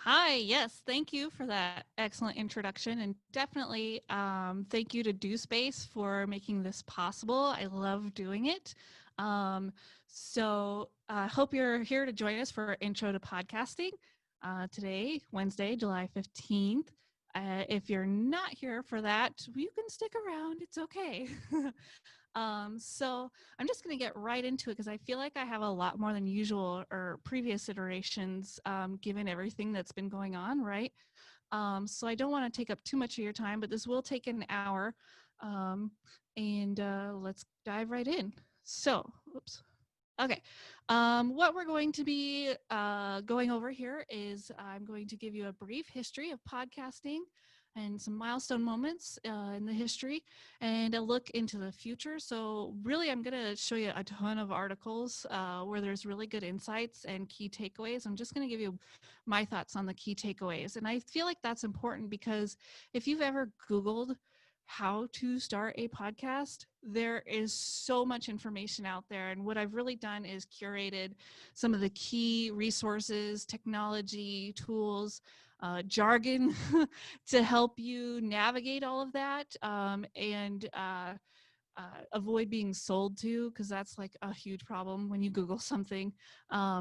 Hi, yes, thank you for that excellent introduction. And definitely thank you to DoSpace for making this possible. I love doing it. So I hope you're here to join us for Intro to Podcasting today, Wednesday, July 15th. If you're not here for that, you can stick around. It's okay. So I'm just going to get right into it because I feel like I have a lot more than usual or previous iterations, given everything that's been going on, right? So I don't want to take up too much of your time, but this will take an hour. And let's dive right in. So, oops. Okay. What we're going to be going over here is I'm going to give you a brief history of podcasting and some milestone moments in the history and a look into the future. So really, I'm going to show you a ton of articles where there's really good insights and key takeaways. I'm just going to give you my thoughts on the key takeaways. And I feel like that's important because if you've ever Googled how to start a podcast, there is so much information out there. And what I've really done is curated some of the key resources, technology, tools, jargon to help you navigate all of that and avoid being sold to, because that's like a huge problem when you Google something.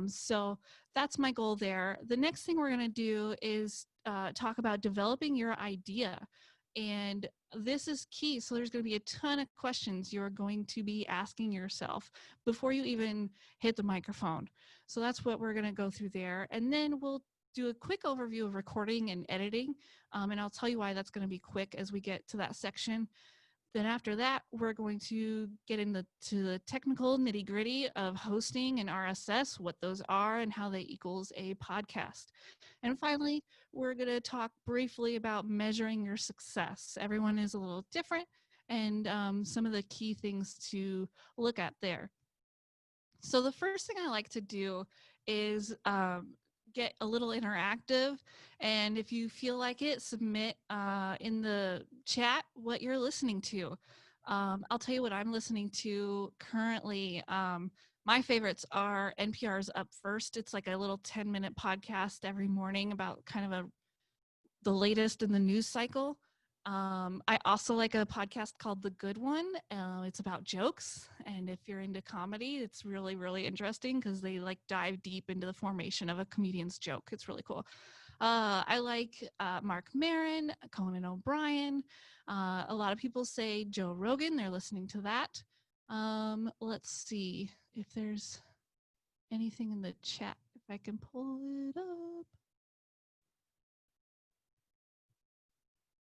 So that's my goal there. The next thing we're going to do is talk about developing your idea. And this is key. So there's going to be a ton of questions you're going to be asking yourself before you even hit the microphone. So that's what we're going to go through there. And then we'll do a quick overview of recording and editing. And I'll tell you why that's going to be quick as we get to that section. Then after that, we're going to get into the technical nitty gritty of hosting and RSS, what those are and how they equals a podcast. And finally, we're going to talk briefly about measuring your success. Everyone is a little different and some of the key things to look at there. So the first thing I like to do is get a little interactive. And if you feel like it, submit in the chat what you're listening to. I'll tell you what I'm listening to currently. My favorites are NPR's Up First. It's like a little 10-minute podcast every morning about kind of the latest in the news cycle. I also like a podcast called The Good One. It's about jokes. And if you're into comedy, it's really, really interesting because they like dive deep into the formation of a comedian's joke. It's really cool. I like Mark Maron, Conan O'Brien. A lot of people say Joe Rogan. They're listening to that. Let's see if there's anything in the chat, if I can pull it up.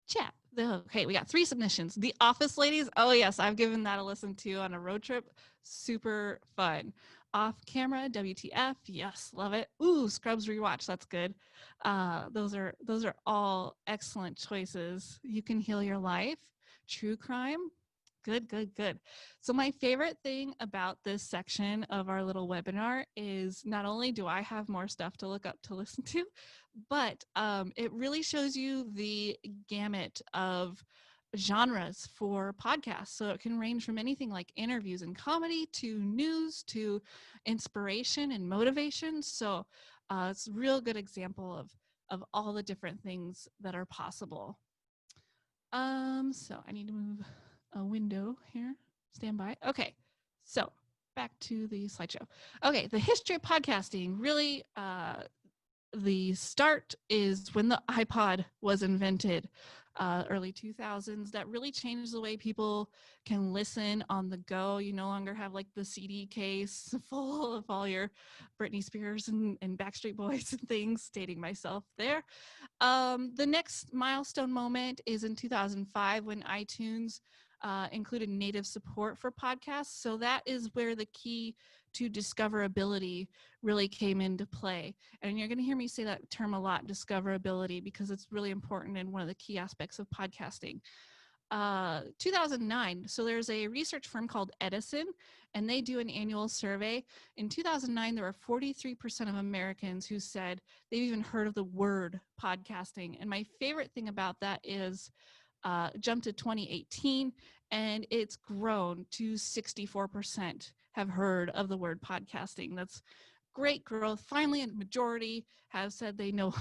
Chat. Okay, we got 3 submissions. The Office Ladies. Oh yes, I've given that a listen to on a road trip. Super fun. Off Camera, WTF. Yes, love it. Ooh, Scrubs rewatch. That's good. Those are all excellent choices. You Can Heal Your Life. True Crime. Good, good, good. So my favorite thing about this section of our little webinar is not only do I have more stuff to look up to listen to, but it really shows you the gamut of genres for podcasts. So it can range from anything like interviews and comedy to news to inspiration and motivation. So it's a real good example of all the different things that are possible. So I need to move a window here. Stand by. Okay. So back to the slideshow. Okay. The history of podcasting really, the start is when the iPod was invented, early 2000s. That really changed the way people can listen on the go. You no longer have like the CD case full of all your Britney Spears and Backstreet Boys and things, dating myself there. The next milestone moment is in 2005 when iTunes included native support for podcasts. So that is where the key to discoverability really came into play. And you're going to hear me say that term a lot, discoverability, because it's really important and one of the key aspects of podcasting. 2009, so there's a research firm called Edison, and they do an annual survey. In 2009, there were 43% of Americans who said they've even heard of the word podcasting. And my favorite thing about that is jumped to 2018, and it's grown to 64% have heard of the word podcasting. That's great growth. Finally, a majority have said they know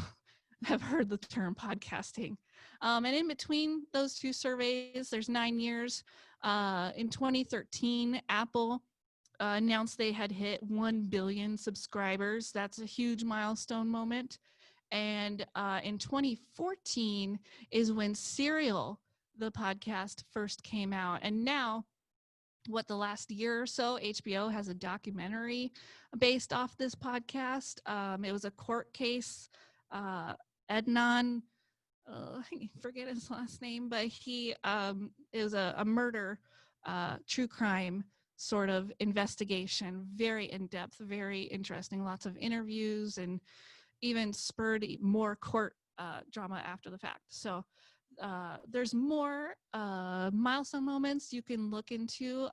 have heard the term podcasting. And in between those two surveys, there's 9 years. In 2013, Apple announced they had hit 1 billion subscribers. That's a huge milestone moment. And in 2014 is when Serial, the podcast, first came out. And now, the last year or so, HBO has a documentary based off this podcast. It was a court case. Ednan, I forget his last name, but he is a murder, true crime sort of investigation, very in depth, very interesting, lots of interviews, and even spurred more court drama after the fact. So there's more milestone moments you can look into.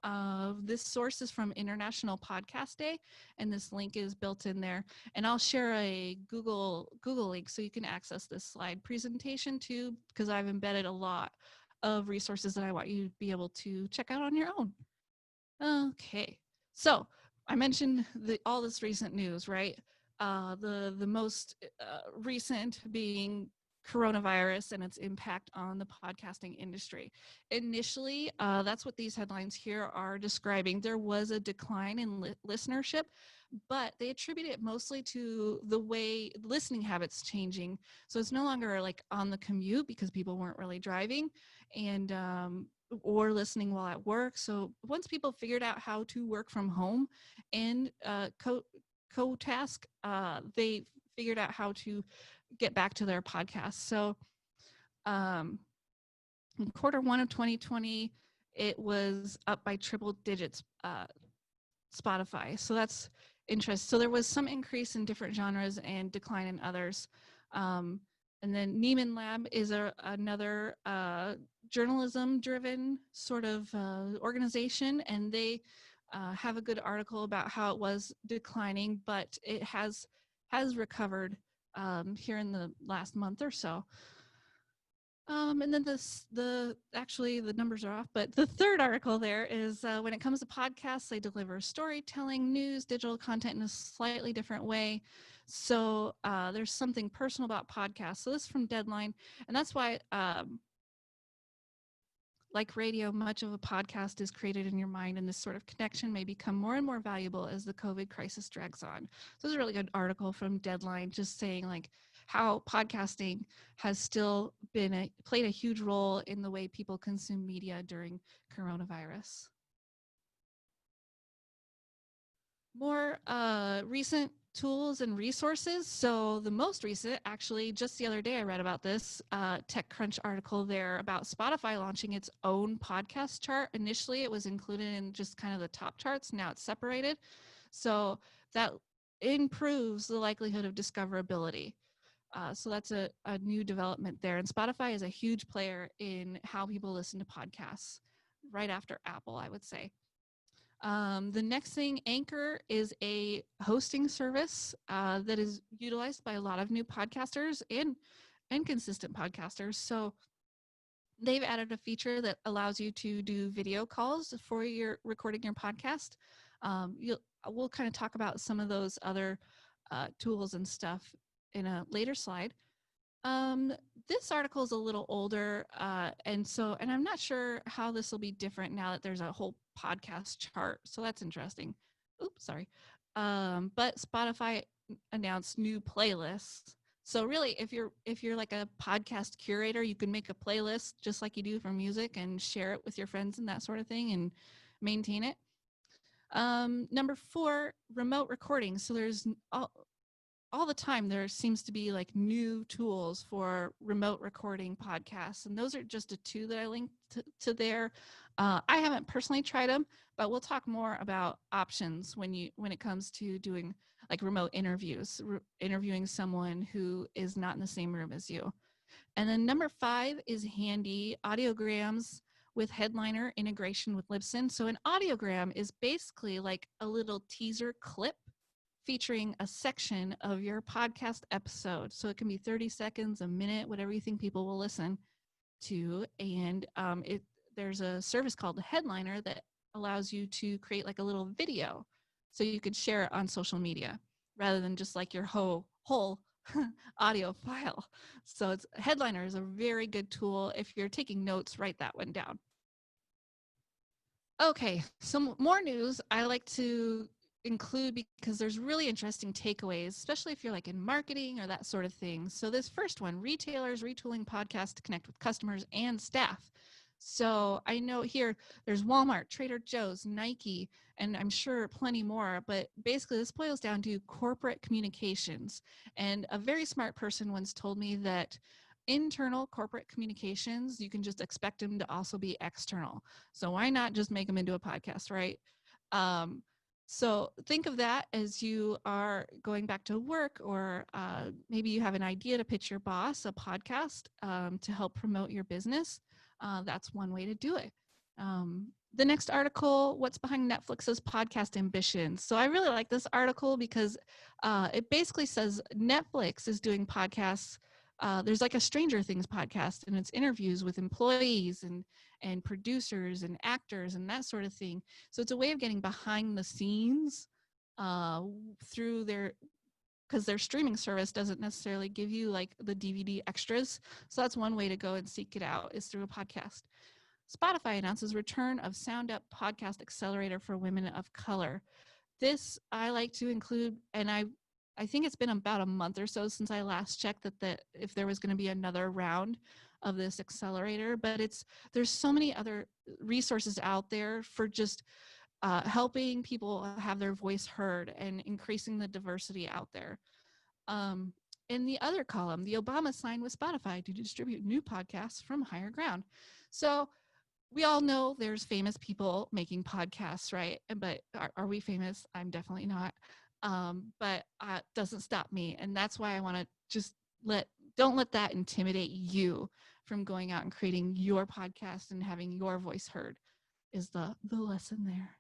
This source is from International Podcast Day, and this link is built in there. And I'll share a Google link so you can access this slide presentation too, because I've embedded a lot of resources that I want you to be able to check out on your own. Okay, so I mentioned all this recent news, right? The most recent being coronavirus and its impact on the podcasting industry. Initially, that's what these headlines here are describing. There was a decline in listenership, but they attribute it mostly to the way listening habits changing. So it's no longer like on the commute because people weren't really driving and or listening while at work. So once people figured out how to work from home and co-task, they figured out how to get back to their podcasts. So in Q1 of 2020, it was up by triple digits, Spotify. So that's interesting. So there was some increase in different genres and decline in others. And then Neiman Lab is another journalism-driven sort of organization, and they have a good article about how it was declining, but it has recovered here in the last month or so. And then actually the numbers are off, but the third article there is when it comes to podcasts, they deliver storytelling, news, digital content in a slightly different way. So there's something personal about podcasts. So this is from Deadline, and that's why like radio, much of a podcast is created in your mind, and this sort of connection may become more and more valuable as the COVID crisis drags on. So this is a really good article from Deadline, just saying like how podcasting has still played a huge role in the way people consume media during coronavirus. More recent tools and resources. So the most recent, actually, just the other day I read about this TechCrunch article there about Spotify launching its own podcast chart. Initially, it was included in just kind of the top charts. Now it's separated. So that improves the likelihood of discoverability. So that's a new development there. And Spotify is a huge player in how people listen to podcasts, right after Apple, I would say. The next thing, Anchor is a hosting service that is utilized by a lot of new podcasters and consistent podcasters. So they've added a feature that allows you to do video calls for your recording your podcast. We'll kind of talk about some of those other tools and stuff in a later slide. This article is a little older, and I'm not sure how this will be different now that there's a whole podcast chart. So that's interesting. Oops, sorry. But Spotify announced new playlists. So really, if you're like a podcast curator, you can make a playlist just like you do for music and share it with your friends and that sort of thing and maintain it. Number 4, remote recording. So there's all the time there seems to be like new tools for remote recording podcasts, and those are just a 2 that I linked to there. I haven't personally tried them, but we'll talk more about options when it comes to doing like remote interviews, interviewing someone who is not in the same room as you. And then number 5 is Handy audiograms with Headliner integration with Libsyn. So an audiogram is basically like a little teaser clip featuring a section of your podcast episode. So it can be 30 seconds, a minute, whatever you think people will listen to. And there's a service called Headliner that allows you to create like a little video so you could share it on social media rather than just like your whole audio file. So it's Headliner is a very good tool. If you're taking notes, write that one down. Okay, some more news I like to include because there's really interesting takeaways, especially if you're like in marketing or that sort of thing. So this first one, retailers retooling podcasts to connect with customers and staff. So I know here there's Walmart, Trader Joe's, Nike, and I'm sure plenty more, but basically this boils down to corporate communications. And a very smart person once told me that internal corporate communications, you can just expect them to also be external. So why not just make them into a podcast, right? Um, so think of that as you are going back to work, or maybe you have an idea to pitch your boss a podcast to help promote your business. That's one way to do it. The next article, what's behind Netflix's podcast ambitions? So I really like this article because it basically says Netflix is doing podcasts. There's like a Stranger Things podcast, and it's interviews with employees and producers and actors and that sort of thing. So it's a way of getting behind the scenes through because their streaming service doesn't necessarily give you like the DVD extras. So that's one way to go and seek it out, is through a podcast. Spotify announces return of Sound Up Podcast Accelerator for women of color. This I like to include, and I think it's been about a month or so since I last checked that if there was going to be another round of this accelerator, but there's so many other resources out there for just helping people have their voice heard and increasing the diversity out there. In the other column, the Obama signed with Spotify to distribute new podcasts from higher ground. So we all know there's famous people making podcasts, right? But are we famous? I'm definitely not. But doesn't stop me. And that's why I want to just don't let that intimidate you from going out and creating your podcast and having your voice heard, is the lesson there.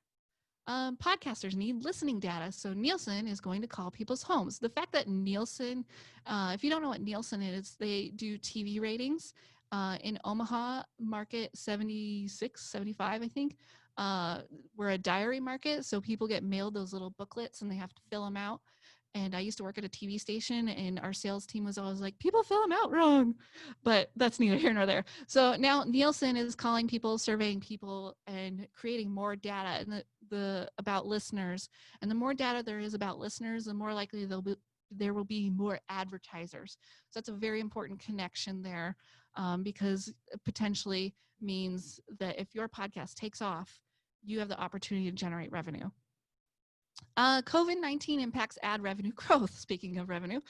Podcasters need listening data. So Nielsen is going to call people's homes. The fact that Nielsen, if you don't know what Nielsen is, they do TV ratings. In Omaha, market 76, 75, I think. We're a diary market, so people get mailed those little booklets and they have to fill them out. And I used to work at a TV station, and our sales team was always like, people fill them out wrong. But that's neither here nor there. So now Nielsen is calling people, surveying people, and creating more data and about listeners. And the more data there is about listeners, the more likely there will be more advertisers. So that's a very important connection there, because it potentially means that if your podcast takes off, you have the opportunity to generate revenue. COVID-19 impacts ad revenue growth, speaking of revenue,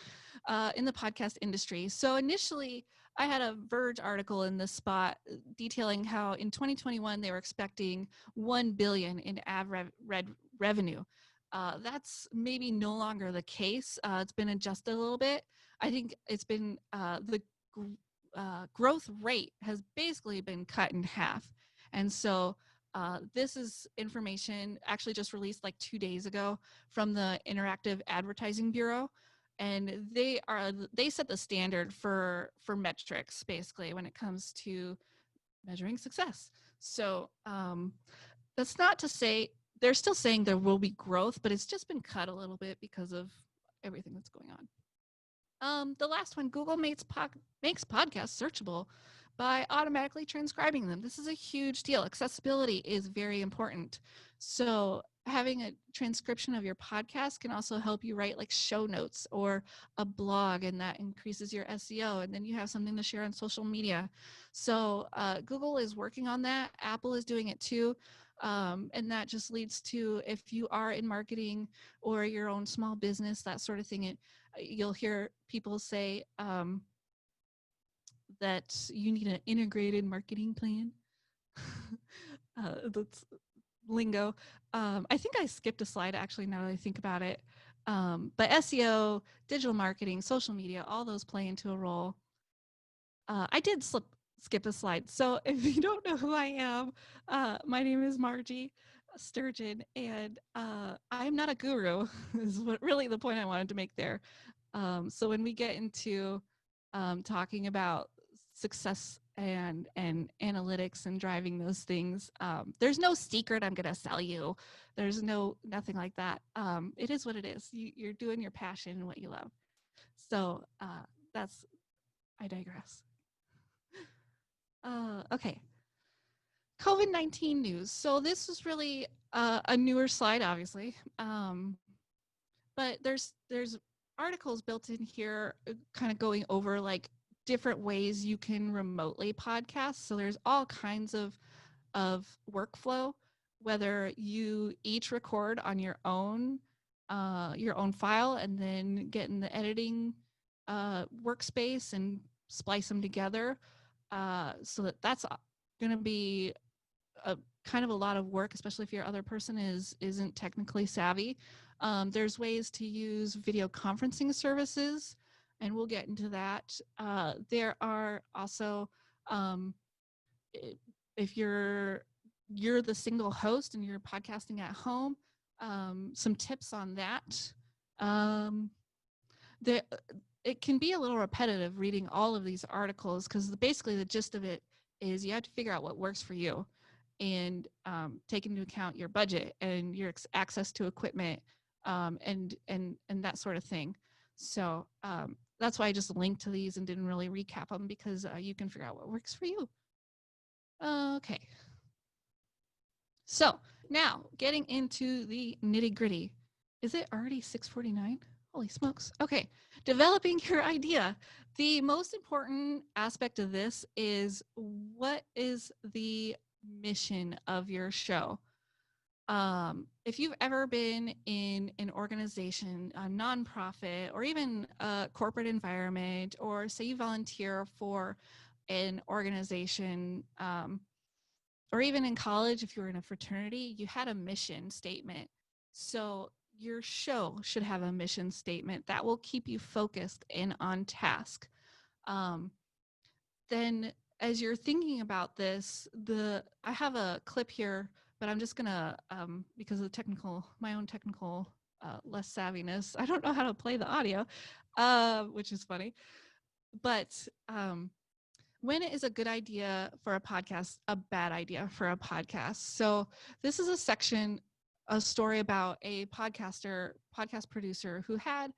in the podcast industry. So initially, I had a Verge article in this spot detailing how in 2021, they were expecting $1 billion in ad revenue. That's maybe no longer the case. It's been adjusted a little bit. I think it's been the growth rate has basically been cut in half. And so this is information actually just released like 2 days ago from the Interactive Advertising Bureau. And they set the standard for metrics basically when it comes to measuring success. So that's not to say, they're still saying there will be growth, but it's just been cut a little bit because of everything that's going on. The last one, Google makes podcasts searchable by automatically transcribing them. This is a huge deal. Accessibility is very important. So having a transcription of your podcast can also help you write like show notes or a blog, and that increases your SEO, and then you have something to share on social media. So Google is working on that. Apple is doing it too. And that just leads to, if you are in marketing or your own small business, that sort of thing, you'll hear people say that you need an integrated marketing plan. That's lingo. I think I skipped a slide actually, now that I think about it. But SEO, digital marketing, social media, all those play into a role. I did skip a slide. So if you don't know who I am, my name is Margie Sturgeon, and I'm not a guru, is what really the point I wanted to make there. So when we get into talking about success and analytics and driving those things, there's no secret I'm going to sell you. There's nothing like that. It is what it is. You're doing your passion and what you love. So I digress. Okay. COVID-19 news. So this is really a newer slide, obviously. But there's articles built in here kind of going over like different ways you can remotely podcast. So there's all kinds of workflow, whether you each record on your own file and then get in the editing workspace and splice them together. So that's going to be a kind of a lot of work, especially if your other person isn't technically savvy. There's ways to use video conferencing services, and we'll get into that. There are also, if you're the single host and you're podcasting at home, some tips on that. There, it can be a little repetitive reading all of these articles because basically the gist of it is you have to figure out what works for you and take into account your budget and your access to equipment and that sort of thing. So that's why I just linked to these and didn't really recap them because you can figure out what works for you. Okay. So now getting into the nitty gritty. Is it already 6:49? Holy smokes. Okay. Developing your idea. The most important aspect of this is what is the mission of your show? If you've ever been in an organization, a nonprofit, or even a corporate environment, or say you volunteer for an organization, or even in college, if you were in a fraternity, you had a mission statement. So your show should have a mission statement that will keep you focused and on task. Then as you're thinking about this, I have a clip here, but I'm just gonna, because of my own technical less savviness, I don't know how to play the audio, which is funny. But when is a good idea for a podcast, a bad idea for a podcast? So this is a story about a podcast producer who had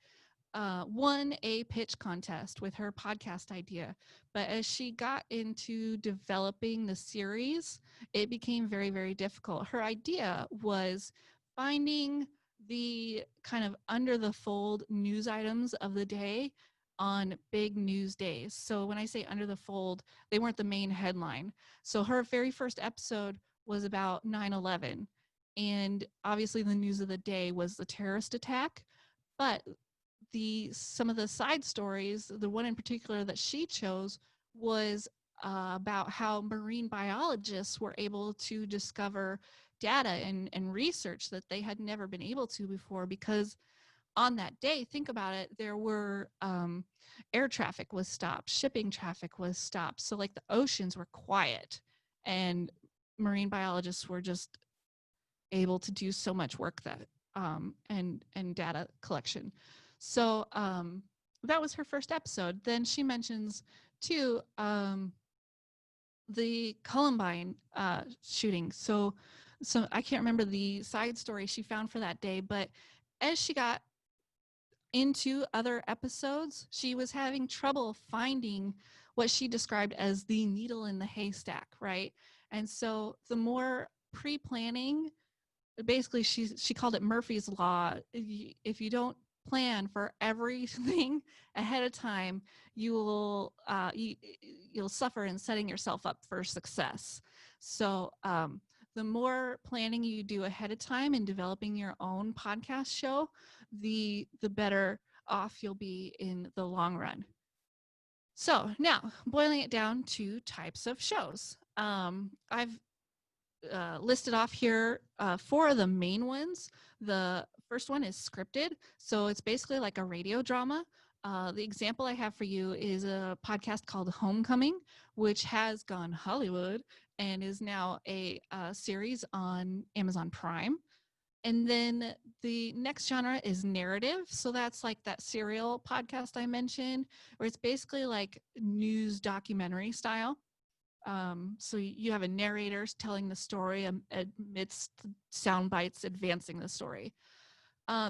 won a pitch contest with her podcast idea. But as she got into developing the series, it became very, very difficult. Her idea was finding the kind of under the fold news items of the day on big news days. So when I say under the fold, they weren't the main headline. So her very first episode was about 9/11. And obviously the news of the day was the terrorist attack. But some of the side stories, the one in particular that she chose was about how marine biologists were able to discover data and research that they had never been able to before, because on that day, think about it, there were air traffic was stopped, shipping traffic was stopped. So like the oceans were quiet and marine biologists were just able to do so much work that and data collection. So that was her first episode. Then she mentions too the Columbine shooting. So I can't remember the side story she found for that day, but as she got into other episodes, she was having trouble finding what she described as the needle in the haystack, right? And so the more pre-planning, basically she called it Murphy's Law. If you don't plan for everything ahead of time, you'll suffer in setting yourself up for success. So the more planning you do ahead of time in developing your own podcast show, the better off you'll be in the long run. So now boiling it down to types of shows. I've listed off here 4 of the main ones. The first one is scripted. So it's basically like a radio drama. The example I have for you is a podcast called Homecoming, which has gone Hollywood and is now a series on Amazon Prime. And then the next genre is narrative. So that's like that serial podcast I mentioned, where it's basically like news documentary style. So you have a narrator telling the story amidst sound bites advancing the story.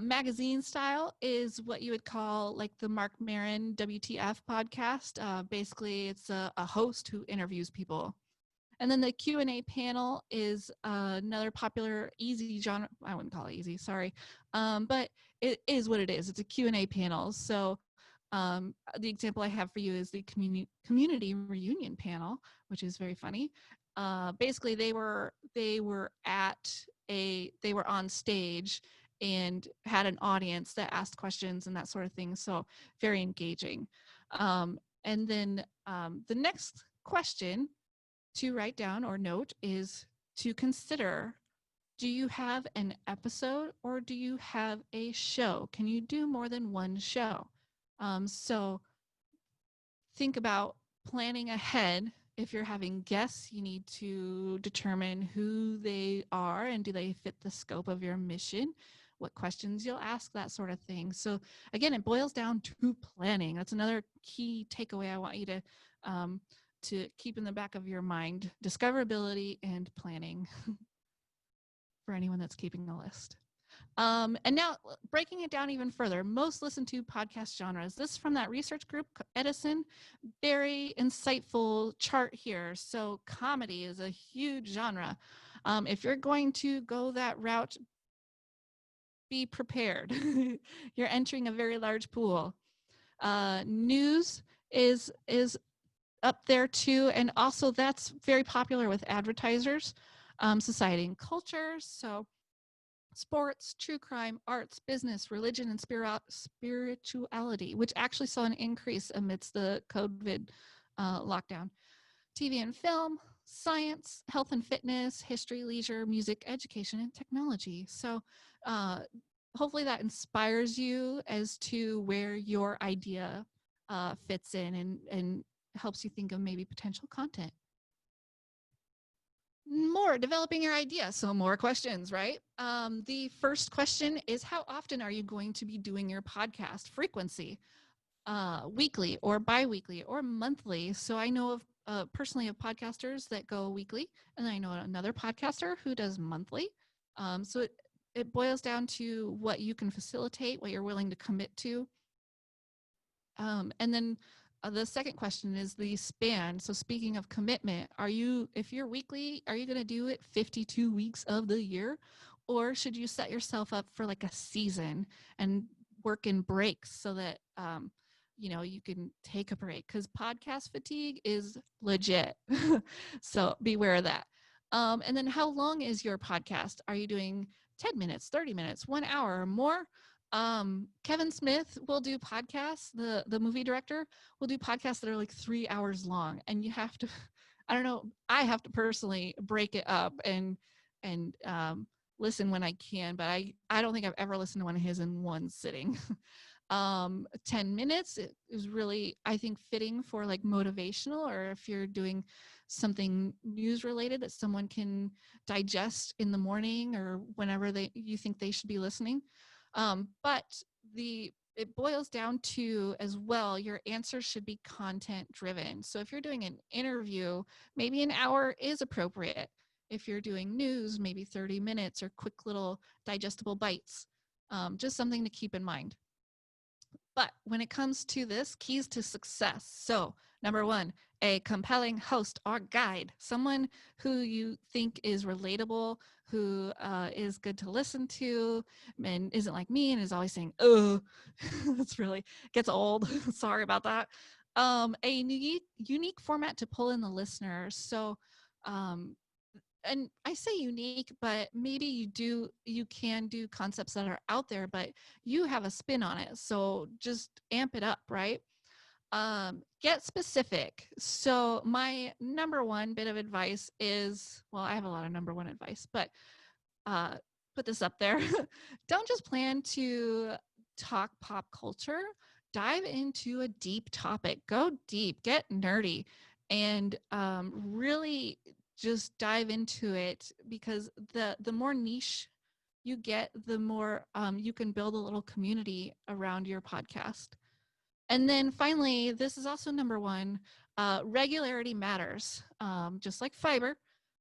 Magazine style is what you would call like the Mark Maron WTF podcast. Basically, it's a host who interviews people. And then the Q&A panel is another popular easy genre. I wouldn't call it easy, sorry. But it is what it is. It's a Q&A panel. So the example I have for you is the community reunion panel, which is very funny. Basically, they were on stage and had an audience that asked questions and that sort of thing. So very engaging. And then the next question to write down or note is to consider, do you have an episode or do you have a show? Can you do more than one show? So think about planning ahead. If you're having guests, you need to determine who they are and do they fit the scope of your mission, what questions you'll ask, that sort of thing. So again, it boils down to planning. That's another key takeaway I want you to keep in the back of your mind: discoverability and planning for anyone that's keeping a list. And now breaking it down even further, most listened to podcast genres. This is from that research group, Edison. Very insightful chart here. So comedy is a huge genre. If you're going to go that route, be prepared. You're entering a very large pool. News is up there too, and also that's very popular with advertisers. Society and culture, so sports, true crime, arts, business, religion, and spirituality, which actually saw an increase amidst the COVID lockdown. TV and film, science, health and fitness, history, leisure, music, education, and technology. So hopefully that inspires you as to where your idea fits in and helps you think of maybe potential content. More developing your idea. So more questions, right? The first question is, how often are you going to be doing your podcast? Frequency, weekly or bi-weekly or monthly. So I know of personally of podcasters that go weekly, and I know another podcaster who does monthly. So it boils down to what you can facilitate, what you're willing to commit to. And then the second question is the span. So speaking of commitment, if you're weekly, are you going to do it 52 weeks of the year? Or should you set yourself up for like a season and work in breaks so that, you can take a break? Because podcast fatigue is legit. So beware of that. And then how long is your podcast? Are you doing 10 minutes, 30 minutes, 1 hour or more? Kevin Smith will do podcasts, the movie director will do podcasts that are like 3 hours long, and you have to, I don't know, I have to personally break it up and listen when I can, but I don't think I've ever listened to one of his in one sitting. 10 minutes is really, I think, fitting for like motivational, or if you're doing something news related that someone can digest in the morning or whenever you think they should be listening. But it boils down to, as well, your answers should be content driven. So if you're doing an interview, maybe an hour is appropriate. If you're doing news, maybe 30 minutes or quick little digestible bites. Just something to keep in mind. But when it comes to this, keys to success. So number one, a compelling host or guide, someone who you think is relatable, who is good to listen to and isn't like me and is always saying, oh, that's really gets old. Sorry about that. A unique format to pull in the listeners. So, and I say unique, but maybe you can do concepts that are out there, but you have a spin on it. So just amp it up, right? Get specific. So my number one bit of advice is, well, I have a lot of number one advice, but put this up there. Don't just plan to talk pop culture. Dive into a deep topic. Go deep, get nerdy, and really just dive into it, because the more niche you get, the more you can build a little community around your podcast. And then finally, this is also number one, regularity matters, just like fiber.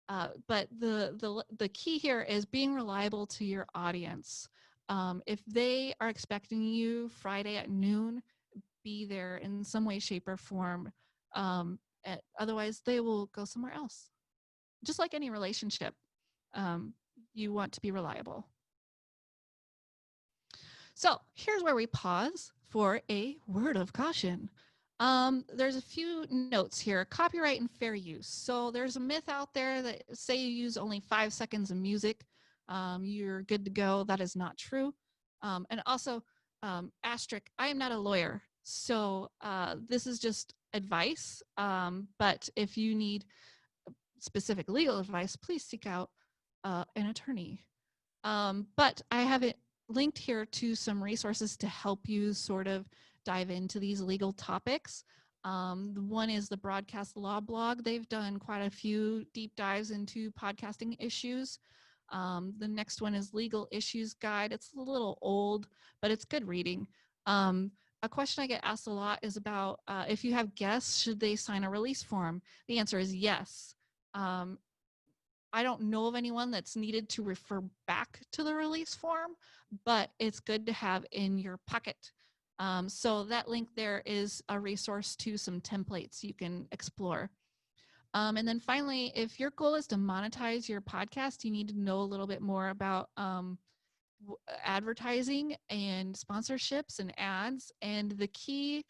But the key here is being reliable to your audience. If they are expecting you Friday at noon, be there in some way, shape, or form. Otherwise, they will go somewhere else. Just like any relationship, you want to be reliable. So here's where we pause for a word of caution. There's a few notes here. Copyright and fair use. So there's a myth out there that say you use only 5 seconds of music, you're good to go. That is not true. And also, asterisk, I am not a lawyer. So this is just advice. But if you need specific legal advice, please seek out an attorney. But I have it linked here to some resources to help you sort of dive into these legal topics. One is the Broadcast Law blog. They've done quite a few deep dives into podcasting issues. The next one is Legal Issues Guide. It's a little old, but it's good reading. A question I get asked a lot is about if you have guests, should they sign a release form? The answer is yes. I don't know of anyone that's needed to refer back to the release form, but it's good to have in your pocket. So that link there is a resource to some templates you can explore. And then finally, if your goal is to monetize your podcast, you need to know a little bit more about advertising and sponsorships and ads. And the key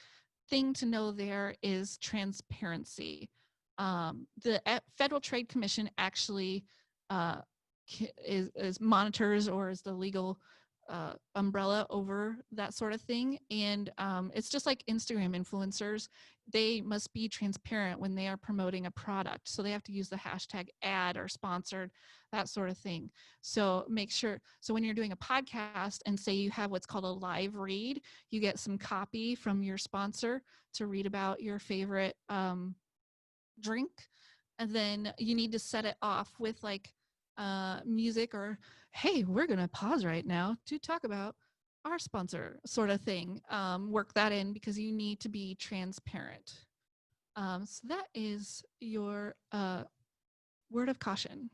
thing to know there is transparency. The Federal Trade Commission actually is monitors or is the legal umbrella over that sort of thing. And it's just like Instagram influencers. They must be transparent when they are promoting a product. So they have to use the hashtag ad or sponsored, that sort of thing. So make sure, so when you're doing a podcast and say you have what's called a live read, you get some copy from your sponsor to read about your favorite drink. And then you need to set it off with like music or, hey, we're going to pause right now to talk about our sponsor sort of thing. Work that in because you need to be transparent. So that is your word of caution.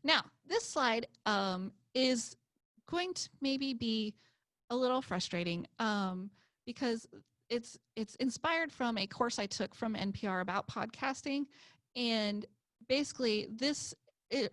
Now, this slide is going to maybe be a little frustrating because it's inspired from a course I took from NPR about podcasting. And basically this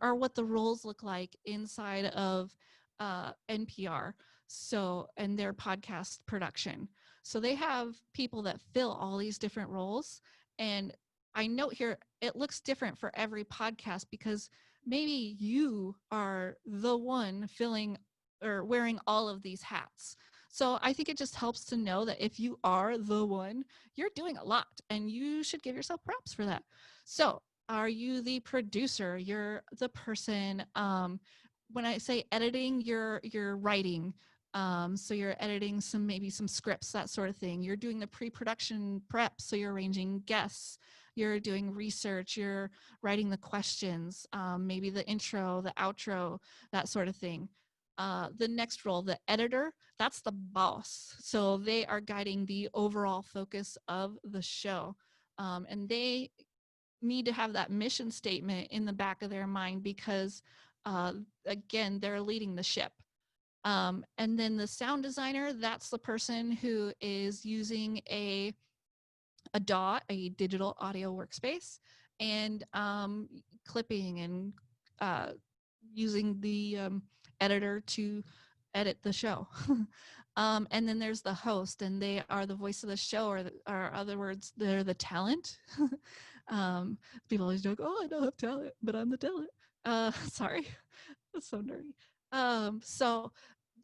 are what the roles look like inside of NPR. So, and their podcast production. So they have people that fill all these different roles. And I note here, it looks different for every podcast because maybe you are the one filling or wearing all of these hats. So I think it just helps to know that if you are the one, you're doing a lot and you should give yourself props for that. So are you the producer? You're the person, when I say editing, you're writing. So you're editing maybe some scripts, that sort of thing. You're doing the pre-production prep. So you're arranging guests, you're doing research, you're writing the questions, maybe the intro, the outro, that sort of thing. The next role, the editor, that's the boss. So they are guiding the overall focus of the show. And they need to have that mission statement in the back of their mind because, again, they're leading the ship. And then the sound designer, that's the person who is using a DAW, a digital audio workspace, and clipping and using the editor to edit the show. And then there's the host, and they are the voice of the show, or other words, they're the talent. People always joke, oh, I don't have talent, but I'm the talent. Sorry, that's so nerdy. So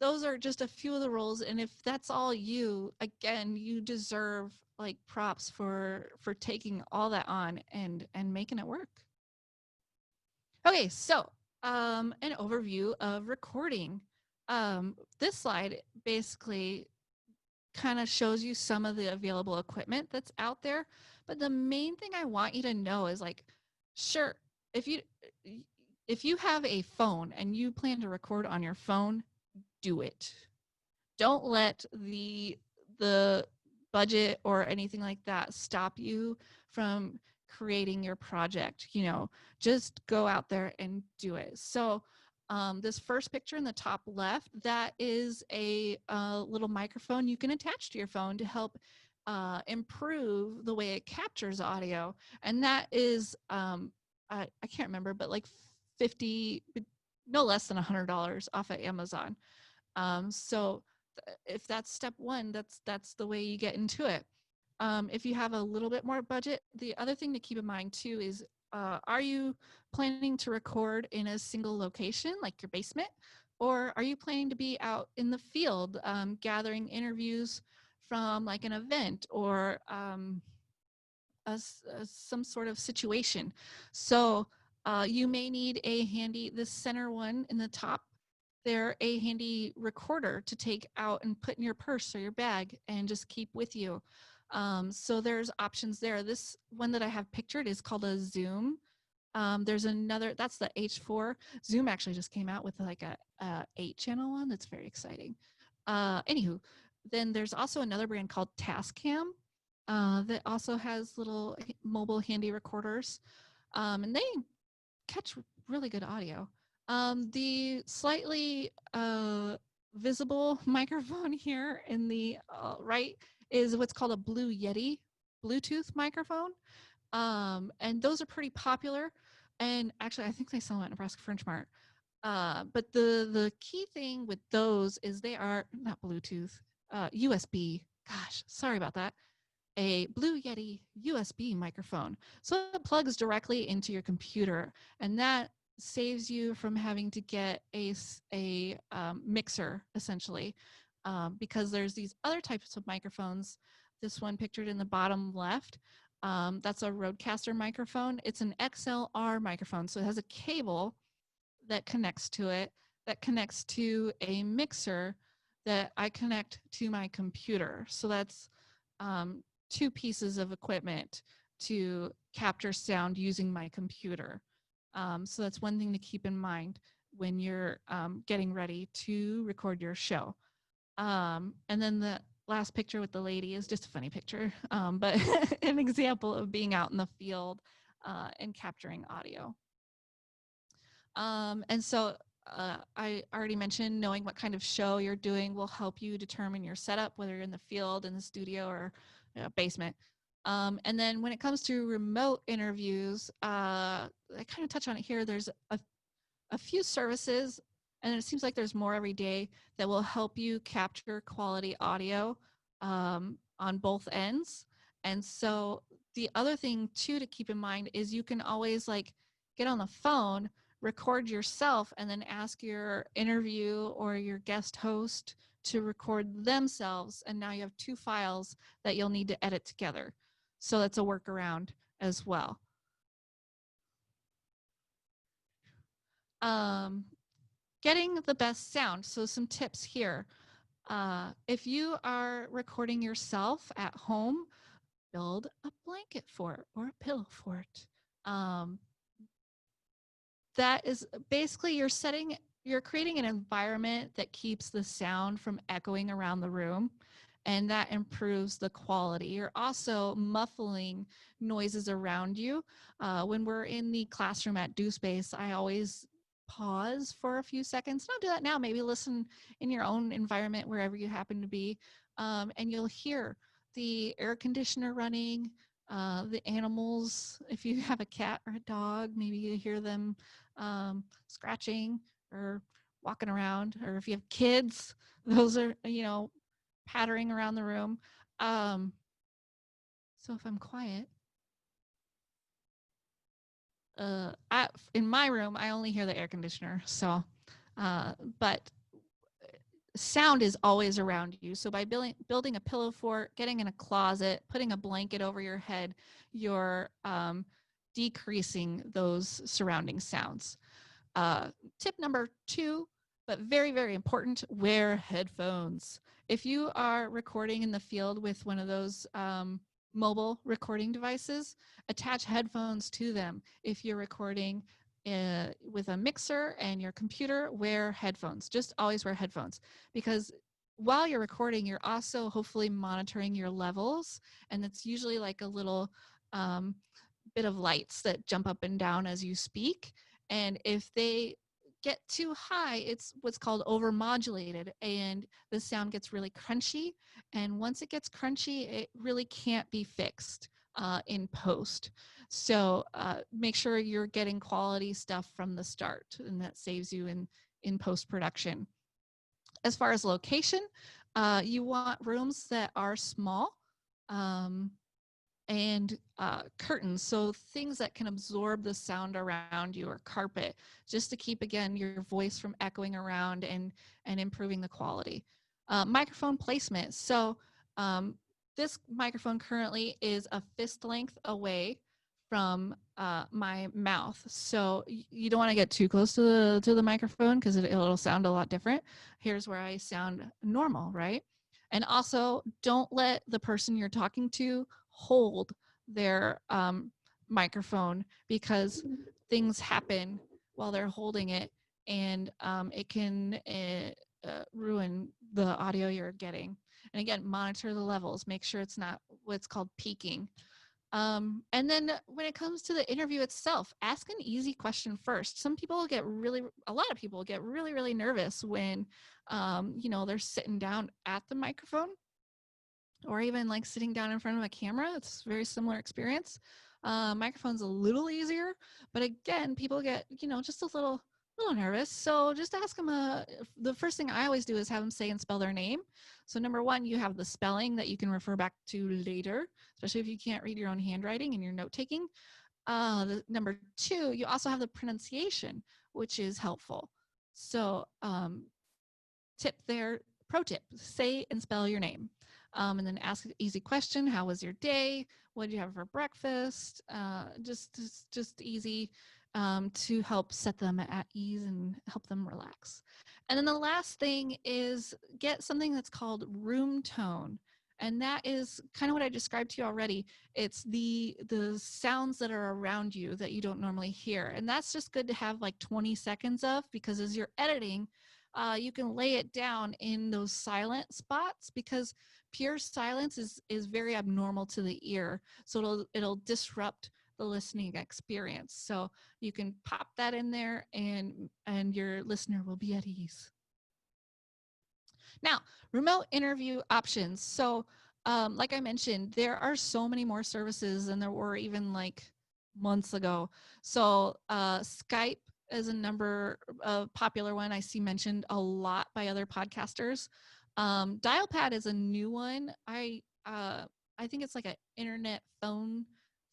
those are just a few of the roles, and if that's all you, again, you deserve like props for taking all that on and making it work. Okay, so an overview of recording. This slide basically kind of shows you some of the available equipment that's out there, but the main thing I want you to know is like, sure, if you have a phone and you plan to record on your phone, do it. Don't let the budget or anything like that stop you from creating your project. Just go out there and do it. So This first picture in the top left, that is a little microphone you can attach to your phone to help improve the way it captures audio. And that is, I can't remember, but like 50, no less than $100 off of Amazon. So if that's step one, that's the way you get into it. If you have a little bit more budget, the other thing to keep in mind too is, are you planning to record in a single location, like your basement, or are you planning to be out in the field, gathering interviews from like an event or some sort of situation? So you may need a handy, this center one in the top, they're a handy recorder to take out and put in your purse or your bag and just keep with you. So there's options there. This one that I have pictured is called a Zoom. There's another, that's the H4. Zoom actually just came out with like a 8-channel one that's very exciting. Anywho, then there's also another brand called Tascam that also has little mobile handy recorders, and they catch really good audio. The slightly visible microphone here in the right is what's called a Blue Yeti Bluetooth microphone. And those are pretty popular. And actually, I think they sell them at Nebraska French Mart. But the key thing with those is they are not Bluetooth, USB. Gosh, sorry about that. A Blue Yeti USB microphone. So it plugs directly into your computer, and that saves you from having to get a mixer, essentially, because there's these other types of microphones. This one pictured in the bottom left, that's a Rodecaster microphone. It's an XLR microphone, so it has a cable that connects to it, that connects to a mixer that I connect to my computer. So that's 2 pieces of equipment to capture sound using my computer. So that's one thing to keep in mind when you're getting ready to record your show. And then the last picture with the lady is just a funny picture, but an example of being out in the field and capturing audio. And so I already mentioned knowing what kind of show you're doing will help you determine your setup, whether you're in the field, in the studio, or basement. And then when it comes to remote interviews, I kind of touch on it here. There's a few services, and it seems like there's more every day, that will help you capture quality audio on both ends. And so the other thing too to keep in mind is you can always like get on the phone, record yourself, and then ask your interview or your guest host to record themselves. And now you have 2 files that you'll need to edit together. So that's a workaround as well. Getting the best sound. So some tips here. If you are recording yourself at home, build a blanket for it or a pillow for it. That is basically you're creating an environment that keeps the sound from echoing around the room, and that improves the quality. You're also muffling noises around you. When we're in the classroom at DoSpace, I always pause for a few seconds. Don't do that now. Maybe listen in your own environment wherever you happen to be, and you'll hear the air conditioner running, the animals. If you have a cat or a dog, maybe you hear them scratching or walking around, or if you have kids, those are, pattering around the room. So if I'm quiet, in my room, I only hear the air conditioner. So, but sound is always around you. So by building a pillow fort, getting in a closet, putting a blanket over your head, you're decreasing those surrounding sounds. Tip number 2, but very, very important, wear headphones. If you are recording in the field with one of those mobile recording devices, attach headphones to them. If you're recording with a mixer and your computer, wear headphones. Just always wear headphones, because while you're recording, you're also hopefully monitoring your levels, and it's usually like a little bit of lights that jump up and down as you speak. And if they get too high, it's what's called overmodulated, and the sound gets really crunchy. And once it gets crunchy, it really can't be fixed in post. So make sure you're getting quality stuff from the start, and that saves you in post-production. As far as location, you want rooms that are small. And curtains, so things that can absorb the sound around you, or carpet, just to keep, again, your voice from echoing around and improving the quality. Microphone placement. So this microphone currently is a fist length away from my mouth, so you don't want to get too close to the microphone because it'll sound a lot different. Here's where I sound normal, right? And also, don't let the person you're talking to hold their microphone, because things happen while they're holding it, and it can ruin the audio you're getting. And again, monitor the levels, make sure it's not what's called peaking. And then when it comes to the interview itself, ask an easy question first. A lot of people get really, really nervous when, they're sitting down at the microphone, or even like sitting down in front of a camera. It's a very similar experience. Microphone's a little easier, but again, people get, just a little nervous. So just ask them. The first thing I always do is have them say and spell their name. So number one, you have the spelling that you can refer back to later, especially if you can't read your own handwriting and you're note taking. Number two, you also have the pronunciation, which is helpful. So pro tip, say and spell your name. And then ask an easy question. How was your day? What did you have for breakfast? Just easy to help set them at ease and help them relax. And then the last thing is get something that's called room tone. And that is kind of what I described to you already. It's the sounds that are around you that you don't normally hear. And that's just good to have like 20 seconds of, because as you're editing, you can lay it down in those silent spots, because pure silence is very abnormal to the ear. So it'll disrupt the listening experience. So you can pop that in there, and your listener will be at ease. Now, remote interview options. So like I mentioned, there are so many more services than there were even like months ago. So Skype is a popular one I see mentioned a lot by other podcasters. Dialpad is a new one. I think it's like an internet phone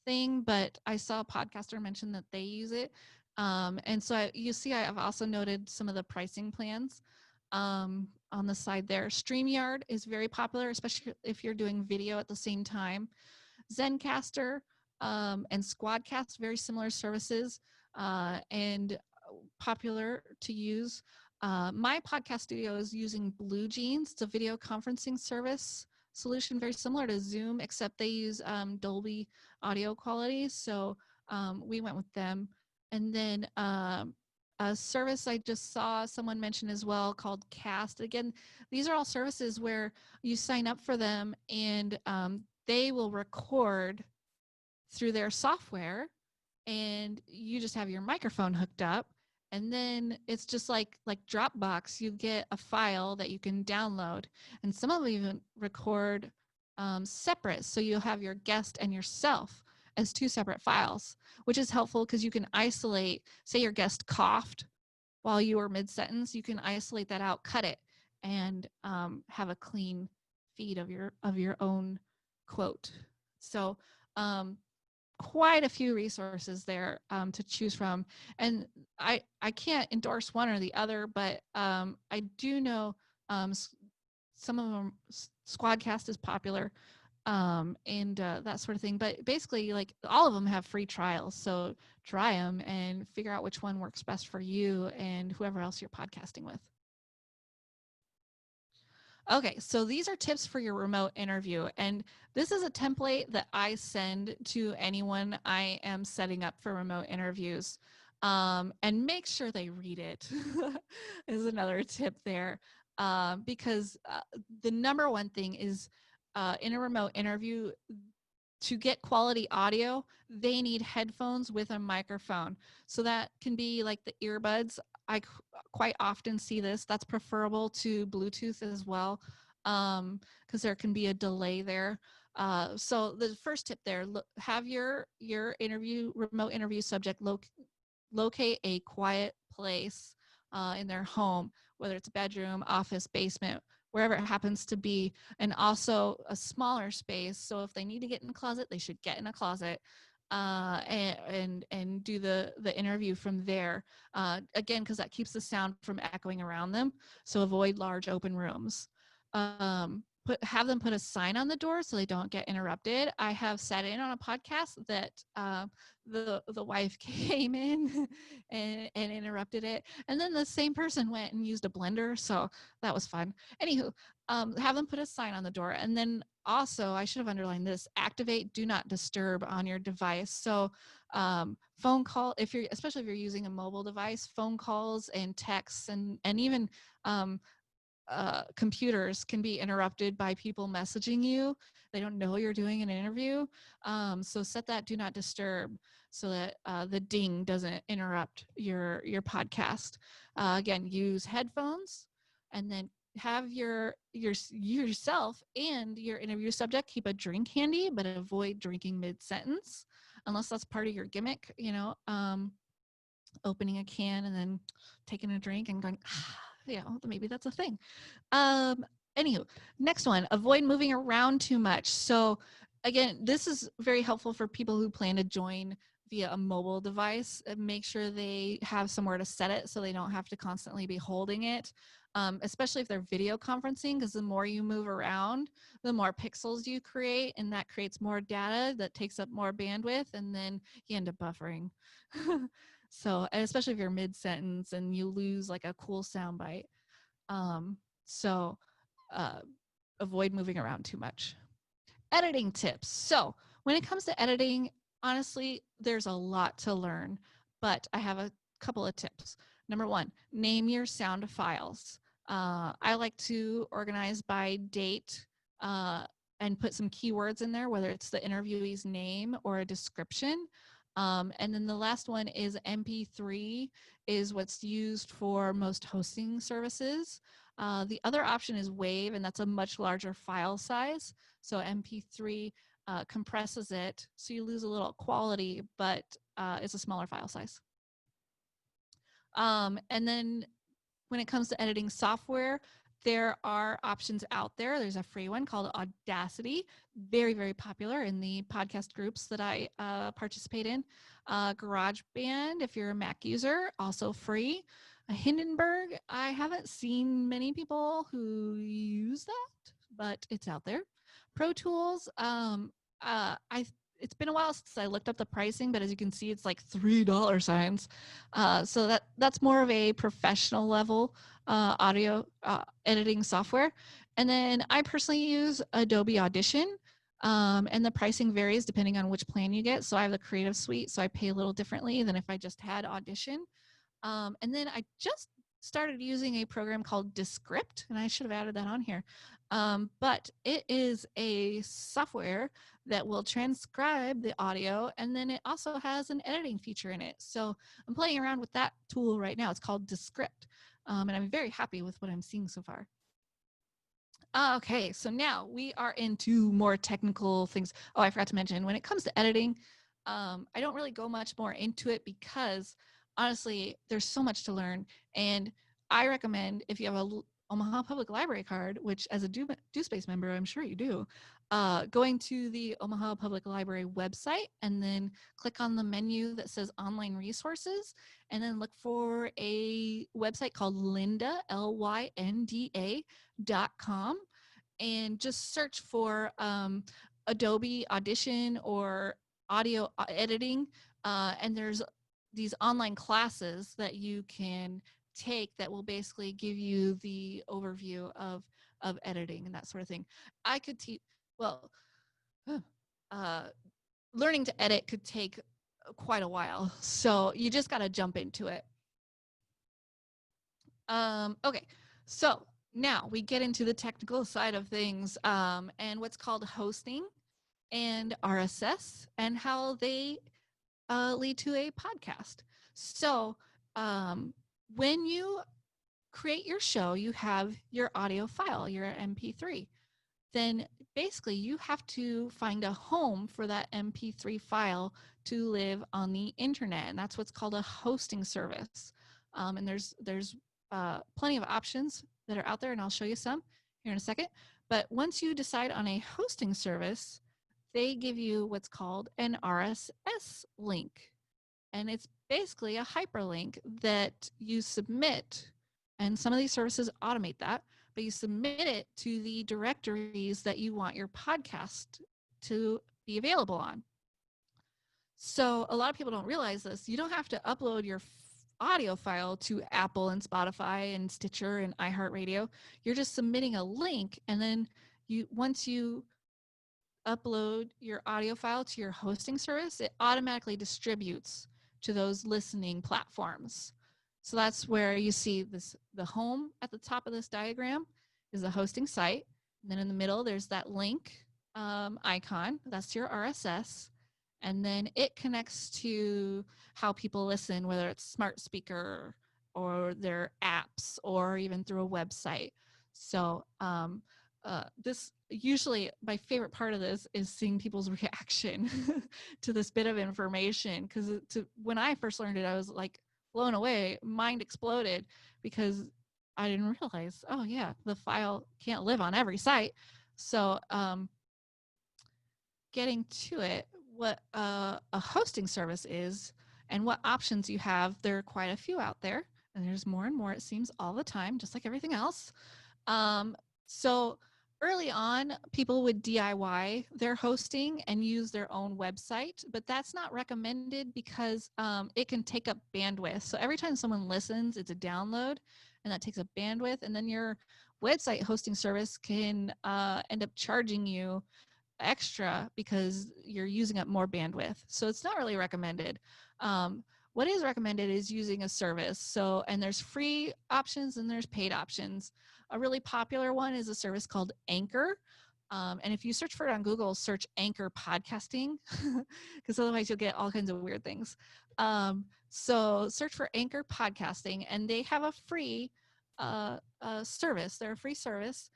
thing, but I saw a podcaster mention that they use it. And so you see, I've also noted some of the pricing plans on the side there. StreamYard is very popular, especially if you're doing video at the same time. Zencaster and Squadcast, very similar services and popular to use. My podcast studio is using Blue Jeans. It's a video conferencing service solution, very similar to Zoom, except they use Dolby audio quality. So we went with them. And then a service I just saw someone mention as well called Cast. Again, these are all services where you sign up for them, and they will record through their software, and you just have your microphone hooked up, and then it's just like Dropbox. You get a file that you can download, and some of them even record separate, so you'll have your guest and yourself as two separate files, which is helpful because you can isolate. Say your guest coughed while you were mid-sentence, you can isolate that out, cut it, and have a clean feed of your own quote. So quite a few resources there to choose from. And I can't endorse one or the other, but I do know some of them, Squadcast is popular, and that sort of thing. But basically, like, all of them have free trials. So try them and figure out which one works best for you and whoever else you're podcasting with. Okay, so these are tips for your remote interview. And this is a template that I send to anyone I am setting up for remote interviews. And make sure they read it is another tip there. Because the number one thing is in a remote interview, to get quality audio, they need headphones with a microphone. So that can be like the earbuds. quite often see this. That's preferable to Bluetooth as well, because there can be a delay there. So the first tip there, have your remote interview subject locate a quiet place in their home, whether it's a bedroom, office, basement, wherever it happens to be, and also a smaller space. So if they need to get in a closet, they should get in a closet, and do the interview from there. Again, because that keeps the sound from echoing around them. So avoid large open rooms. Have them put a sign on the door so they don't get interrupted. I have sat in on a podcast that the wife came in and interrupted it, and then the same person went and used a blender, so that was fun. Anywho, have them put a sign on the door, and then also I should have underlined this: activate do not disturb on your device. So phone call, especially if you're using a mobile device, phone calls and texts and even computers can be interrupted by people messaging you. They don't know you're doing an interview. So set that do not disturb so that the ding doesn't interrupt your podcast. Again, use headphones, and then have yourself and your interview subject keep a drink handy, but avoid drinking mid-sentence unless that's part of your gimmick, opening a can and then taking a drink and going, maybe that's a thing. Anywho, next one, avoid moving around too much. So again, this is very helpful for people who plan to join via a mobile device. Make sure they have somewhere to set it so they don't have to constantly be holding it, especially if they're video conferencing, because the more you move around, the more pixels you create, and that creates more data that takes up more bandwidth, and then you end up buffering. So, and especially if you're mid-sentence and you lose like a cool sound bite. So avoid moving around too much. Editing tips. So when it comes to editing, honestly, there's a lot to learn, but I have a couple of tips. Number one, name your sound files. I like to organize by date and put some keywords in there, whether it's the interviewee's name or a description. And then the last one is MP3 is what's used for most hosting services. The other option is WAV, and that's a much larger file size. So MP3 compresses it, so you lose a little quality, but it's a smaller file size. And then when it comes to editing software, there are options out there. There's a free one called Audacity, very, very popular in the podcast groups that I participate in. GarageBand, if you're a Mac user, also free. Hindenburg, I haven't seen many people who use that, but it's out there. Pro Tools, it's been a while since I looked up the pricing, but as you can see, it's like $3 signs. So that's more of a professional level audio editing software. And then I personally use Adobe Audition, and the pricing varies depending on which plan you get. So I have the Creative Suite, so I pay a little differently than if I just had Audition. And then I just started using a program called Descript, and I should have added that on here. But it is a software that will transcribe the audio, and then it also has an editing feature in it. So I'm playing around with that tool right now. It's called Descript, and I'm very happy with what I'm seeing so far. Okay, so now we are into more technical things. Oh, I forgot to mention, when it comes to editing, I don't really go much more into it because honestly, there's so much to learn. And I recommend, if you have a Omaha Public Library card, which as a DoSpace member, I'm sure you do, going to the Omaha Public Library website and then click on the menu that says online resources, and then look for a website called Lynda, LYNDA.com, and just search for Adobe Audition or audio editing. And there's these online classes that you can take that will basically give you the overview of editing and that sort of thing. I could teach, well, learning to edit could take quite a while. So you just got to jump into it. Okay, so now we get into the technical side of things, and what's called hosting and RSS and how they lead to a podcast. So When you create your show, you have your audio file, your MP3. Then basically you have to find a home for that MP3 file to live on the internet, and that's what's called a hosting service. And there's plenty of options that are out there, and I'll show you some here in a second. But once you decide on a hosting service, they give you what's called an RSS link, and it's basically a hyperlink that you submit, and some of these services automate that, but you submit it to the directories that you want your podcast to be available on. So a lot of people don't realize this. You don't have to upload your audio file to Apple and Spotify and Stitcher and iHeartRadio. You're just submitting a link, and then once you upload your audio file to your hosting service, it automatically distributes to those listening platforms. So that's where you see this, the home at the top of this diagram is the hosting site. And then in the middle, there's that link icon. That's your RSS. And then it connects to how people listen, whether it's smart speaker or their apps or even through a website. So this usually my favorite part of this is seeing people's reaction to this bit of information, because when I first learned it, I was like blown away, mind exploded, because I didn't realize, oh yeah, the file can't live on every site. So getting to it, what a hosting service is and what options you have, there are quite a few out there, and there's more and more, it seems, all the time, just like everything else. So early on, people would DIY their hosting and use their own website, but that's not recommended because it can take up bandwidth. So every time someone listens, it's a download, and that takes up bandwidth, and then your website hosting service can end up charging you extra because you're using up more bandwidth. So it's not really recommended. What is recommended is using a service. So, and there's free options and there's paid options. A really popular one is a service called Anchor. And if you search for it on Google, search Anchor Podcasting, because otherwise you'll get all kinds of weird things. So search for Anchor Podcasting, and they have a free service. They're a free service.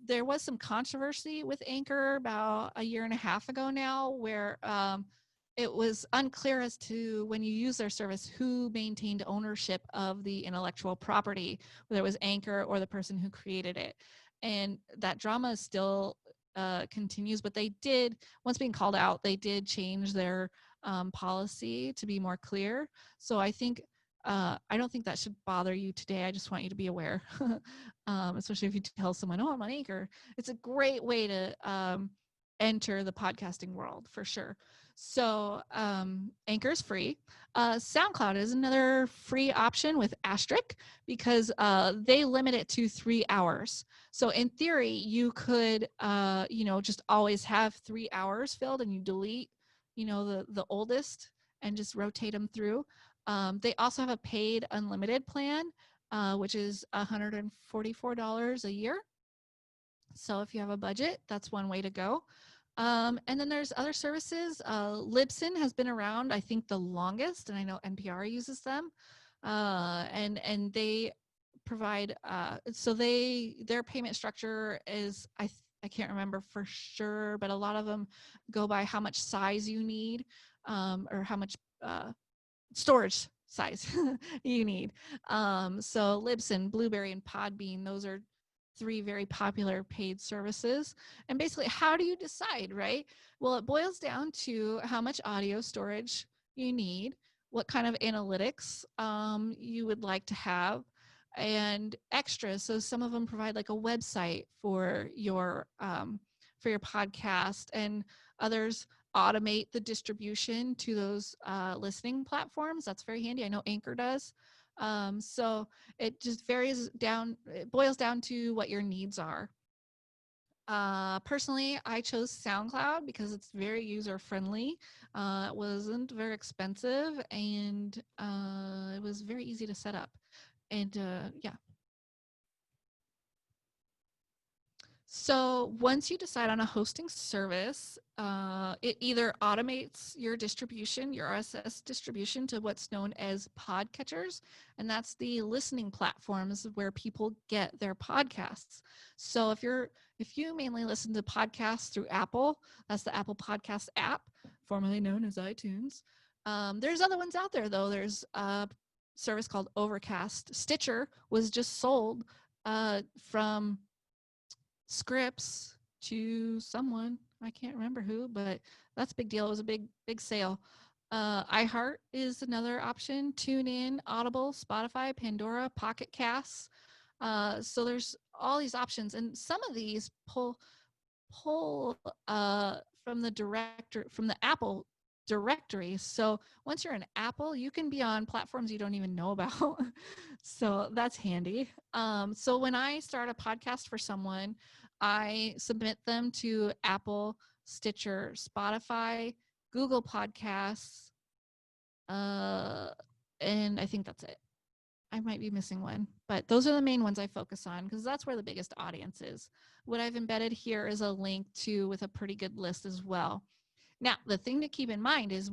There was some controversy with Anchor about a year and a half ago now, where it was unclear as to, when you use their service, who maintained ownership of the intellectual property, whether it was Anchor or the person who created it. And that drama still continues, but they did, once being called out, they did change their policy to be more clear. So I think I don't think that should bother you today. I just want you to be aware, especially if you tell someone, oh, I'm on Anchor. It's a great way to enter the podcasting world for sure. So Anchor is free. SoundCloud is another free option with asterisk, because they limit it to 3 hours. So in theory, you could, just always have 3 hours filled, and you delete, the oldest and just rotate them through. They also have a paid unlimited plan, which is $144 a year. So if you have a budget, that's one way to go. And then there's other services. Libsyn has been around, I think, the longest, and I know NPR uses them. And they provide, so their payment structure is, I can't remember for sure, but a lot of them go by how much size you need, or how much storage size you need. So Libsyn, Blueberry, and Podbean, those are 3 very popular paid services. And basically, how do you decide, right? Well, it boils down to how much audio storage you need, what kind of analytics you would like to have, and extras. So some of them provide like a website for your podcast, and others automate the distribution to those listening platforms. That's very handy. I know Anchor does. So it just it boils down to what your needs are. Personally, I chose SoundCloud because it's very user friendly. It wasn't very expensive, and it was very easy to set up. And yeah. So once you decide on a hosting service, it either automates your distribution, your RSS distribution, to what's known as podcatchers, and that's the listening platforms where people get their podcasts. So if you mainly listen to podcasts through Apple, that's the Apple Podcast app, formerly known as iTunes. There's other ones out there though. There's a service called Overcast. Stitcher was just sold from Scripps to someone. I can't remember who, but that's a big deal. It was a big sale. iHeart is another option. TuneIn, Audible, Spotify, Pandora, Pocket Casts. So there's all these options, and some of these pull from the Apple directory. So once you're an Apple, you can be on platforms you don't even know about. So that's handy. So when I start a podcast for someone, I submit them to Apple, Stitcher, Spotify, Google Podcasts, and I think that's it. I might be missing one, but those are the main ones I focus on because that's where the biggest audience is. What I've embedded here is a link to with a pretty good list as well. Now, the thing to keep in mind is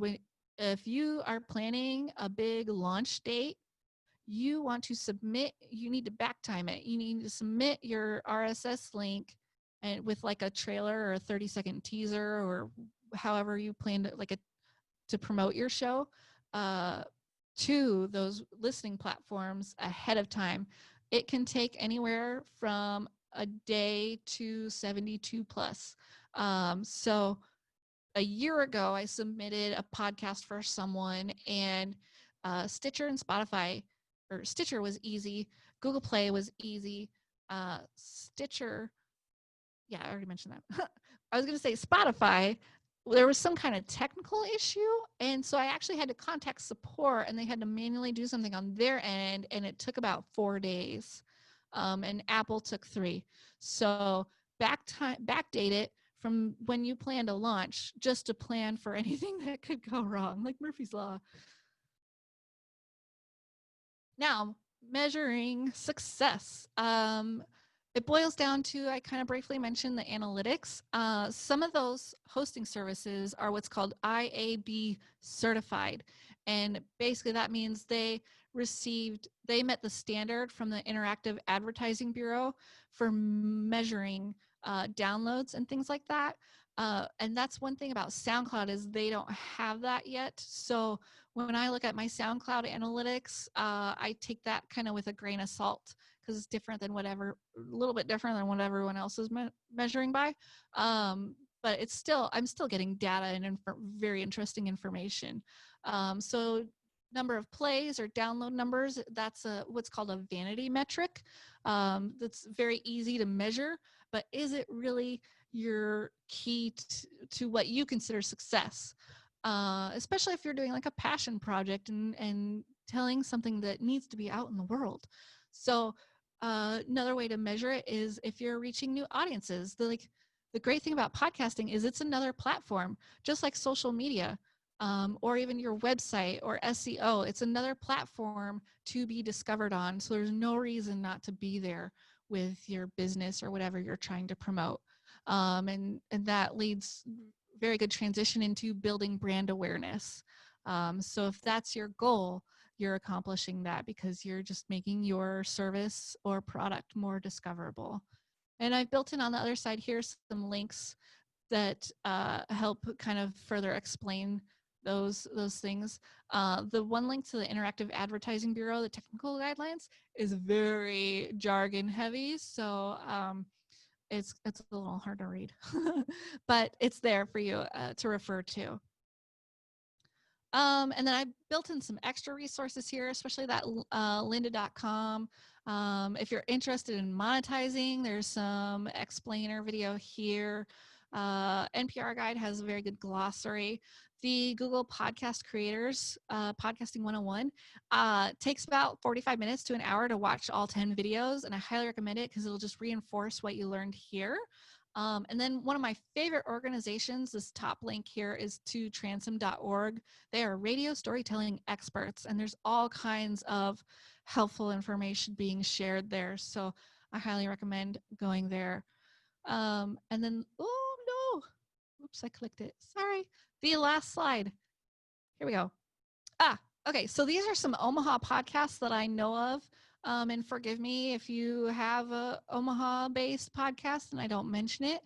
if you are planning a big launch date, you need to back time it. You need to submit your RSS link and with like a trailer or a 30-second teaser or however you plan to promote your show to those listening platforms ahead of time. It can take anywhere from a day to 72 plus. So a year ago, I submitted a podcast for someone, and Stitcher and Spotify, or Stitcher was easy. Google Play was easy. Stitcher, yeah, I already mentioned that. I was going to say Spotify, there was some kind of technical issue. And so I actually had to contact support, and they had to manually do something on their end. And it took about 4 days. And Apple took 3. So backdate it from when you plan to launch, just to plan for anything that could go wrong, like Murphy's Law. Now, measuring success. It boils down to, I kind of briefly mentioned the analytics. Some of those hosting services are what's called Iab Certified. And basically that means they met the standard from the Interactive Advertising Bureau for measuring downloads and things like that. And that's one thing about SoundCloud is they don't have that yet. So when I look at my SoundCloud analytics, I take that kind of with a grain of salt because it's different than a little bit different than what everyone else is measuring by. But I'm still getting data and very interesting information. So number of plays or download numbers, that's what's called a vanity metric. That's very easy to measure, but is it really your key to what you consider success? Especially if you're doing like a passion project and telling something that needs to be out in the world. So another way to measure it is if you're reaching new audiences. The great thing about podcasting is it's another platform, just like social media or even your website or SEO. It's another platform to be discovered on. So there's no reason not to be there with your business or whatever you're trying to promote. And that leads very good transition into building brand awareness. So if that's your goal, you're accomplishing that because you're just making your service or product more discoverable. And I've built in on the other side here some links that help kind of further explain those things. The one link to the Interactive Advertising Bureau, the technical guidelines, is very jargon heavy. So it's a little hard to read, but it's there for you to refer to. And then I built in some extra resources here, especially that lynda.com. If you're interested in monetizing, there's some explainer video here. NPR Guide has a very good glossary. The Google Podcast Creators, Podcasting 101, takes about 45 minutes to an hour to watch all 10 videos, and I highly recommend it because it'll just reinforce what you learned here. And then one of my favorite organizations, this top link here, is to transom.org. They are radio storytelling experts, and there's all kinds of helpful information being shared there. So I highly recommend going there. And then, oh no, oops, I clicked it. Sorry. The last slide. Here we go. Okay. So these are some Omaha podcasts that I know of. And forgive me if you have a Omaha-based podcast and I don't mention it.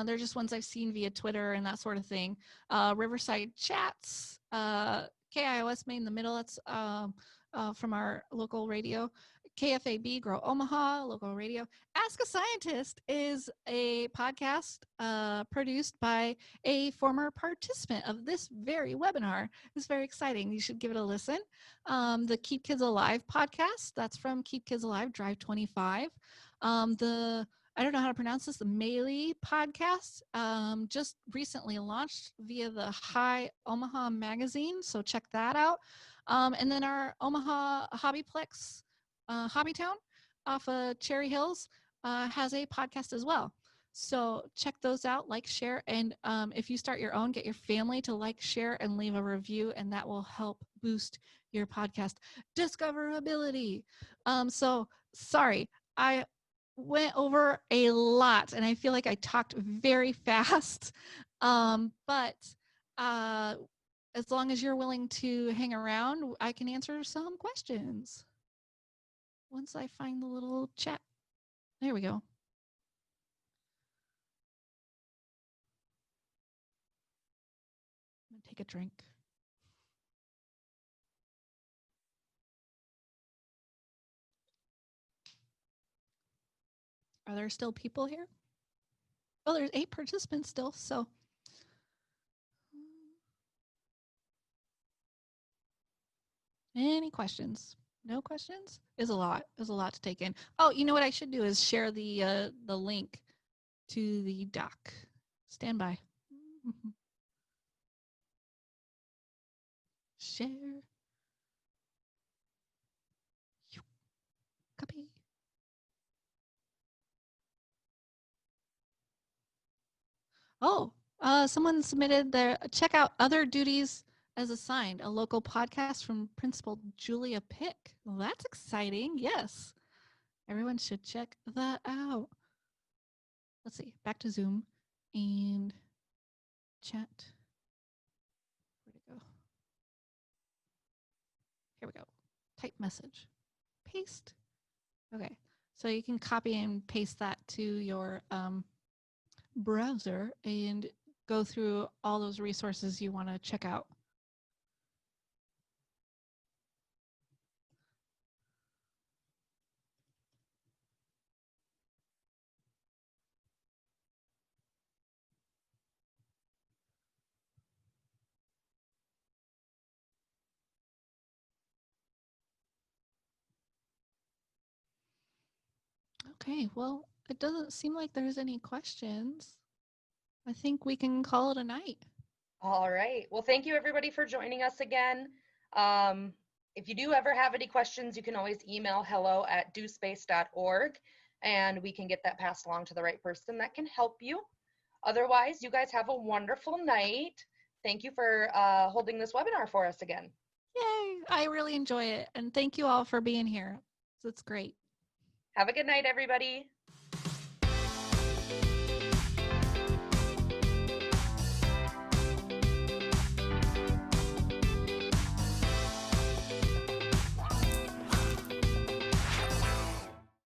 They're just ones I've seen via Twitter and that sort of thing. Riverside Chats, KIOS Maine in the middle. That's from our local radio. KFAB, Grow Omaha, local radio. Ask a Scientist is a podcast produced by a former participant of this very webinar. It's very exciting. You should give it a listen. The Keep Kids Alive podcast, that's from Keep Kids Alive, Drive 25. I don't know how to pronounce this, the Melee podcast, just recently launched via the High Omaha magazine, so check that out. And then our Omaha Hobbyplex, Hobbytown off of Cherry Hills has a podcast as well. So check those out, like, share, and if you start your own, get your family to like, share, and leave a review, and that will help boost your podcast discoverability. So sorry, I went over a lot, and I feel like I talked very fast, but as long as you're willing to hang around, I can answer some questions. Once I find the little chat. There we go. I'm gonna take a drink. Are there still people here? Oh, there's 8 participants still, so. Any questions? No questions? Is a lot. Is a lot to take in. Oh, you know what I should do is share the link to the doc. Stand by. Share. Copy. Oh, someone submitted their check out other duties as assigned, a local podcast from Principal Julia Pick. Well, that's exciting. Yes. Everyone should check that out. Let's see, back to Zoom and chat. Where'd it go? Here we go. Type message. Paste. Okay. So you can copy and paste that to your browser and go through all those resources you want to check out. Okay, well, it doesn't seem like there's any questions. I think we can call it a night. All right. Well, thank you everybody for joining us again. If you do ever have any questions, you can always email hello@dospace.org and we can get that passed along to the right person that can help you. Otherwise, you guys have a wonderful night. Thank you for holding this webinar for us again. Yay, I really enjoy it. And thank you all for being here. It's great. Have a good night, everybody.